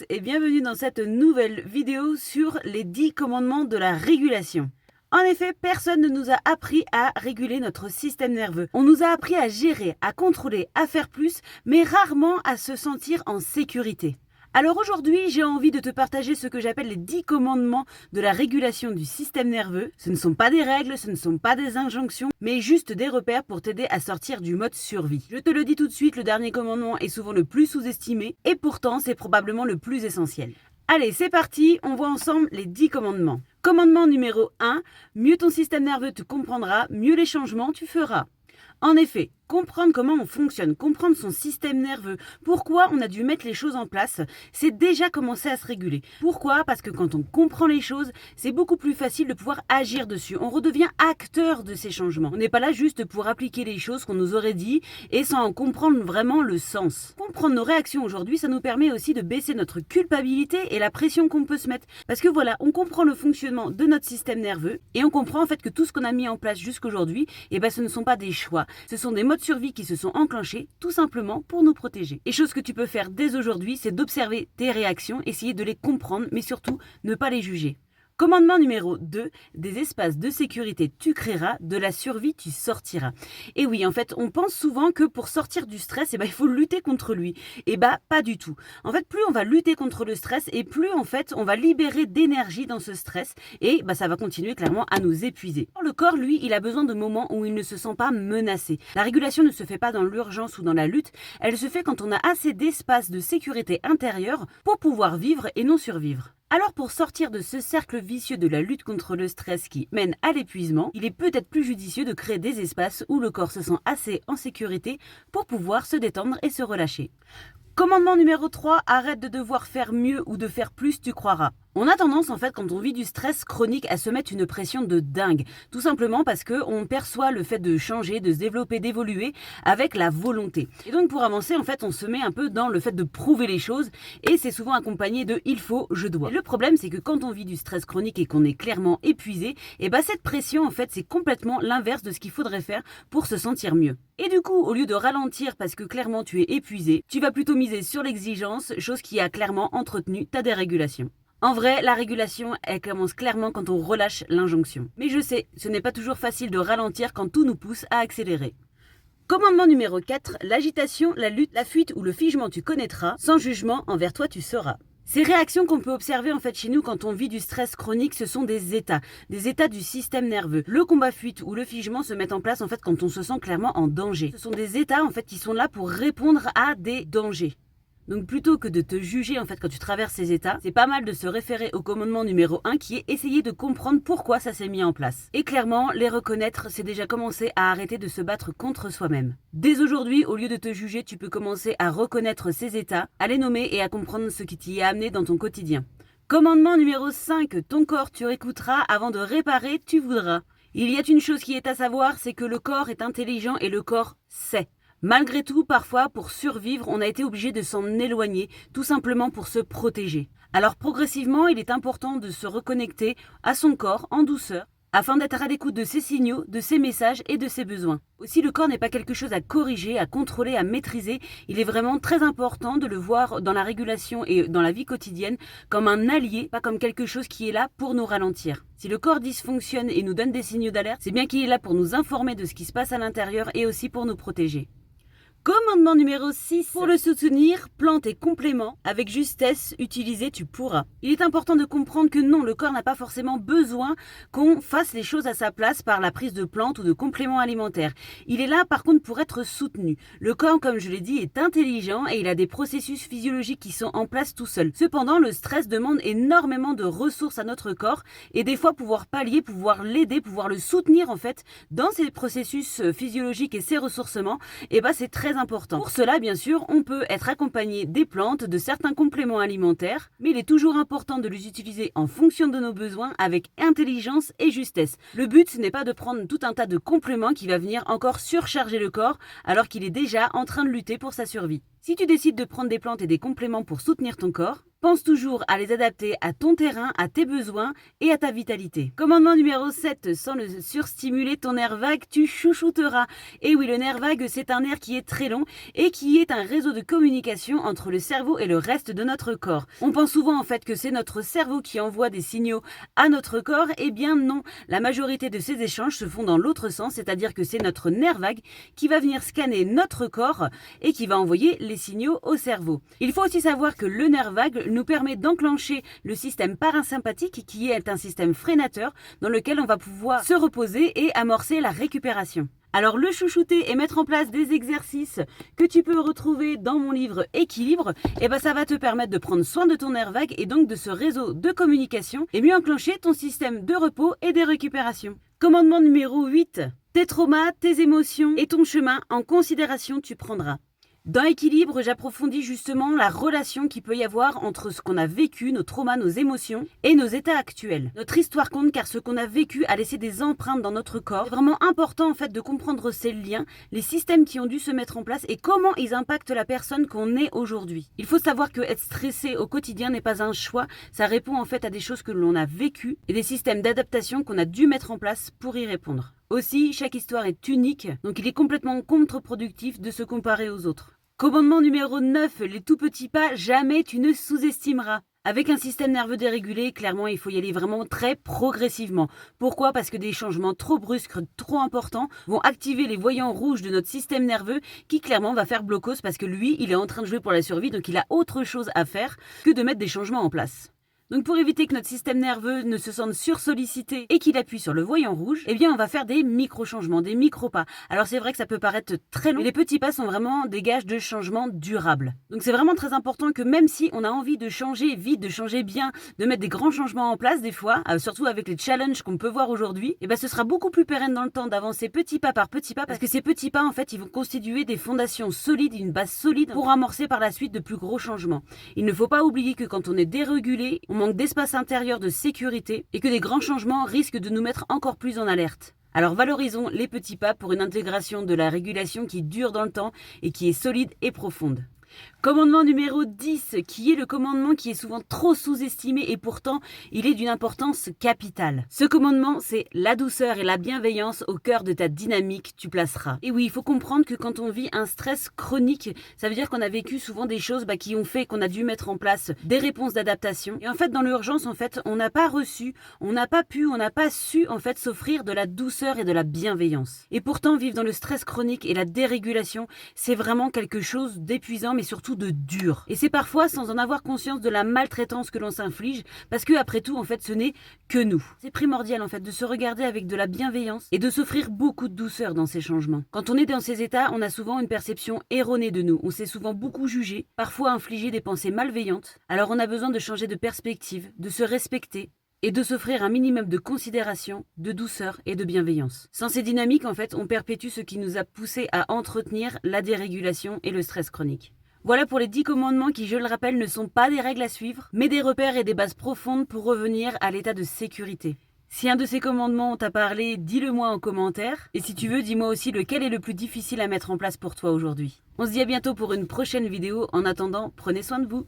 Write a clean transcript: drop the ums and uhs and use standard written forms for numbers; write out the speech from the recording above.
et bienvenue dans cette nouvelle vidéo sur les 10 commandements de la régulation. En effet, personne ne nous a appris à réguler notre système nerveux. On nous a appris à gérer, à contrôler, à faire plus, mais rarement à se sentir en sécurité. Alors aujourd'hui, j'ai envie de te partager ce que j'appelle les 10 commandements de la régulation du système nerveux. Ce ne sont pas des règles, ce ne sont pas des injonctions, mais juste des repères pour t'aider à sortir du mode survie. Je te le dis tout de suite, le dernier commandement est souvent le plus sous-estimé et pourtant c'est probablement le plus essentiel. Allez, c'est parti, on voit ensemble les 10 commandements. Commandement numéro 1, mieux ton système nerveux te comprendra, mieux les changements tu feras. En effet, comprendre comment on fonctionne, comprendre son système nerveux, pourquoi on a dû mettre les choses en place, c'est déjà commencer à se réguler. Pourquoi ? Parce que quand on comprend les choses, c'est beaucoup plus facile de pouvoir agir dessus. On redevient acteur de ces changements. On n'est pas là juste pour appliquer les choses qu'on nous aurait dit et sans en comprendre vraiment le sens. Comprendre nos réactions aujourd'hui, ça nous permet aussi de baisser notre culpabilité et la pression qu'on peut se mettre. Parce que voilà, on comprend le fonctionnement de notre système nerveux et on comprend en fait que tout ce qu'on a mis en place jusqu'aujourd'hui, ce ne sont pas des choix. Ce sont des modes de survie qui se sont enclenchés tout simplement pour nous protéger. Et chose que tu peux faire dès aujourd'hui, c'est d'observer tes réactions, essayer de les comprendre, mais surtout ne pas les juger. Commandement numéro 2, des espaces de sécurité tu créeras, de la survie tu sortiras. Et oui, en fait, on pense souvent que pour sortir du stress, il faut lutter contre lui. Pas du tout. En fait, plus on va lutter contre le stress et plus en fait, on va libérer d'énergie dans ce stress et ça va continuer clairement à nous épuiser. Le corps, lui, il a besoin de moments où il ne se sent pas menacé. La régulation ne se fait pas dans l'urgence ou dans la lutte, elle se fait quand on a assez d'espace de sécurité intérieure pour pouvoir vivre et non survivre. Alors pour sortir de ce cercle vicieux de la lutte contre le stress qui mène à l'épuisement, il est peut-être plus judicieux de créer des espaces où le corps se sent assez en sécurité pour pouvoir se détendre et se relâcher. Commandement numéro 3, arrête de devoir faire mieux ou de faire plus, tu croiras. On a tendance en fait quand on vit du stress chronique à se mettre une pression de dingue. Tout simplement parce qu'on perçoit le fait de changer, de se développer, d'évoluer avec la volonté. Et donc pour avancer en fait on se met un peu dans le fait de prouver les choses et c'est souvent accompagné de il faut, je dois. Et le problème c'est que quand on vit du stress chronique et qu'on est clairement épuisé, cette pression en fait c'est complètement l'inverse de ce qu'il faudrait faire pour se sentir mieux. Et du coup au lieu de ralentir parce que clairement tu es épuisé, tu vas plutôt miser sur l'exigence, chose qui a clairement entretenu ta dérégulation. En vrai, la régulation, elle commence clairement quand on relâche l'injonction. Mais je sais, ce n'est pas toujours facile de ralentir quand tout nous pousse à accélérer. Commandement numéro 4, l'agitation, la lutte, la fuite ou le figement tu connaîtras, sans jugement envers toi tu sauras. Ces réactions qu'on peut observer en fait chez nous quand on vit du stress chronique, ce sont des états du système nerveux. Le combat-fuite ou le figement se mettent en place en fait quand on se sent clairement en danger. Ce sont des états en fait qui sont là pour répondre à des dangers. Donc plutôt que de te juger en fait quand tu traverses ces états, c'est pas mal de se référer au commandement numéro 1 qui est essayer de comprendre pourquoi ça s'est mis en place. Et clairement, les reconnaître, c'est déjà commencer à arrêter de se battre contre soi-même. Dès aujourd'hui, au lieu de te juger, tu peux commencer à reconnaître ces états, à les nommer et à comprendre ce qui t'y a amené dans ton quotidien. Commandement numéro 5, ton corps tu écouteras avant de réparer, tu voudras. Il y a une chose qui est à savoir, c'est que le corps est intelligent et le corps sait. Malgré tout, parfois, pour survivre, on a été obligé de s'en éloigner, tout simplement pour se protéger. Alors progressivement, il est important de se reconnecter à son corps en douceur, afin d'être à l'écoute de ses signaux, de ses messages et de ses besoins. Aussi, le corps n'est pas quelque chose à corriger, à contrôler, à maîtriser. Il est vraiment très important de le voir dans la régulation et dans la vie quotidienne comme un allié, pas comme quelque chose qui est là pour nous ralentir. Si le corps dysfonctionne et nous donne des signaux d'alerte, c'est bien qu'il est là pour nous informer de ce qui se passe à l'intérieur et aussi pour nous protéger. Commandement numéro 6. Pour le soutenir, plante tes compléments. Avec justesse, utiliser tu pourras. Il est important de comprendre que non, le corps n'a pas forcément besoin qu'on fasse les choses à sa place par la prise de plantes ou de compléments alimentaires. Il est là par contre pour être soutenu. Le corps, comme je l'ai dit, est intelligent et il a des processus physiologiques qui sont en place tout seul. Cependant, le stress demande énormément de ressources à notre corps et des fois pouvoir pallier, pouvoir l'aider, pouvoir le soutenir en fait dans ses processus physiologiques et ses ressourcements, c'est très important. Pour cela, bien sûr, on peut être accompagné des plantes, de certains compléments alimentaires, mais il est toujours important de les utiliser en fonction de nos besoins avec intelligence et justesse. Le but, ce n'est pas de prendre tout un tas de compléments qui va venir encore surcharger le corps alors qu'il est déjà en train de lutter pour sa survie. Si tu décides de prendre des plantes et des compléments pour soutenir ton corps, pense toujours à les adapter à ton terrain, à tes besoins et à ta vitalité. Commandement numéro 7, sans le surstimuler ton nerf vague, tu chouchouteras. Et oui, le nerf vague, c'est un nerf qui est très long et qui est un réseau de communication entre le cerveau et le reste de notre corps. On pense souvent en fait que c'est notre cerveau qui envoie des signaux à notre corps. Eh bien non, la majorité de ces échanges se font dans l'autre sens, c'est-à-dire que c'est notre nerf vague qui va venir scanner notre corps et qui va envoyer les signaux au cerveau. Il faut aussi savoir que le nerf vague nous permet d'enclencher le système parasympathique qui est un système freinateur dans lequel on va pouvoir se reposer et amorcer la récupération. Alors le chouchouter et mettre en place des exercices que tu peux retrouver dans mon livre Équilibre, ça va te permettre de prendre soin de ton nerf vague et donc de ce réseau de communication et mieux enclencher ton système de repos et de récupération. Commandement numéro 8, tes traumas, tes émotions et ton chemin en considération tu prendras. Dans Équilibre, j'approfondis justement la relation qu'il peut y avoir entre ce qu'on a vécu, nos traumas, nos émotions et nos états actuels. Notre histoire compte car ce qu'on a vécu a laissé des empreintes dans notre corps. C'est vraiment important en fait de comprendre ces liens, les systèmes qui ont dû se mettre en place et comment ils impactent la personne qu'on est aujourd'hui. Il faut savoir que être stressé au quotidien n'est pas un choix, ça répond en fait à des choses que l'on a vécues et des systèmes d'adaptation qu'on a dû mettre en place pour y répondre. Aussi, chaque histoire est unique, donc il est complètement contre-productif de se comparer aux autres. Commandement numéro 9, les tout petits pas, jamais tu ne sous-estimeras. Avec un système nerveux dérégulé, clairement, il faut y aller vraiment très progressivement. Pourquoi ? Parce que des changements trop brusques, trop importants, vont activer les voyants rouges de notre système nerveux qui, clairement, va faire blocos parce que lui, il est en train de jouer pour la survie, donc il a autre chose à faire que de mettre des changements en place. Donc pour éviter que notre système nerveux ne se sente sursollicité et qu'il appuie sur le voyant rouge, on va faire des micro-changements, des micro-pas. Alors c'est vrai que ça peut paraître très long, mais les petits pas sont vraiment des gages de changement durable. Donc c'est vraiment très important que même si on a envie de changer vite, de changer bien, de mettre des grands changements en place des fois, surtout avec les challenges qu'on peut voir aujourd'hui, ce sera beaucoup plus pérenne dans le temps d'avancer petit pas par petit pas parce que ces petits pas en fait ils vont constituer des fondations solides, une base solide pour amorcer par la suite de plus gros changements. Il ne faut pas oublier que quand on est dérégulé, on manque d'espace intérieur de sécurité et que des grands changements risquent de nous mettre encore plus en alerte. Alors valorisons les petits pas pour une intégration de la régulation qui dure dans le temps et qui est solide et profonde. Commandement numéro 10, qui est le commandement qui est souvent trop sous-estimé et pourtant il est d'une importance capitale. Ce commandement, c'est la douceur et la bienveillance au cœur de ta dynamique, tu placeras. Et oui, il faut comprendre que quand on vit un stress chronique, ça veut dire qu'on a vécu souvent des choses qui ont fait qu'on a dû mettre en place des réponses d'adaptation. Et en fait, dans l'urgence, on n'a pas reçu, on n'a pas su s'offrir de la douceur et de la bienveillance. Et pourtant, vivre dans le stress chronique et la dérégulation, c'est vraiment quelque chose d'épuisant, mais surtout de dur. Et c'est parfois sans en avoir conscience de la maltraitance que l'on s'inflige, parce que après tout, ce n'est que nous. C'est primordial de se regarder avec de la bienveillance et de s'offrir beaucoup de douceur dans ces changements. Quand on est dans ces états, on a souvent une perception erronée de nous. On s'est souvent beaucoup jugé, parfois infligé des pensées malveillantes. Alors on a besoin de changer de perspective, de se respecter et de s'offrir un minimum de considération, de douceur et de bienveillance. Sans ces dynamiques, on perpétue ce qui nous a poussé à entretenir la dérégulation et le stress chronique. Voilà pour les 10 commandements qui, je le rappelle, ne sont pas des règles à suivre, mais des repères et des bases profondes pour revenir à l'état de sécurité. Si un de ces commandements t'a parlé, dis-le moi en commentaire. Et si tu veux, dis-moi aussi lequel est le plus difficile à mettre en place pour toi aujourd'hui. On se dit à bientôt pour une prochaine vidéo. En attendant, prenez soin de vous.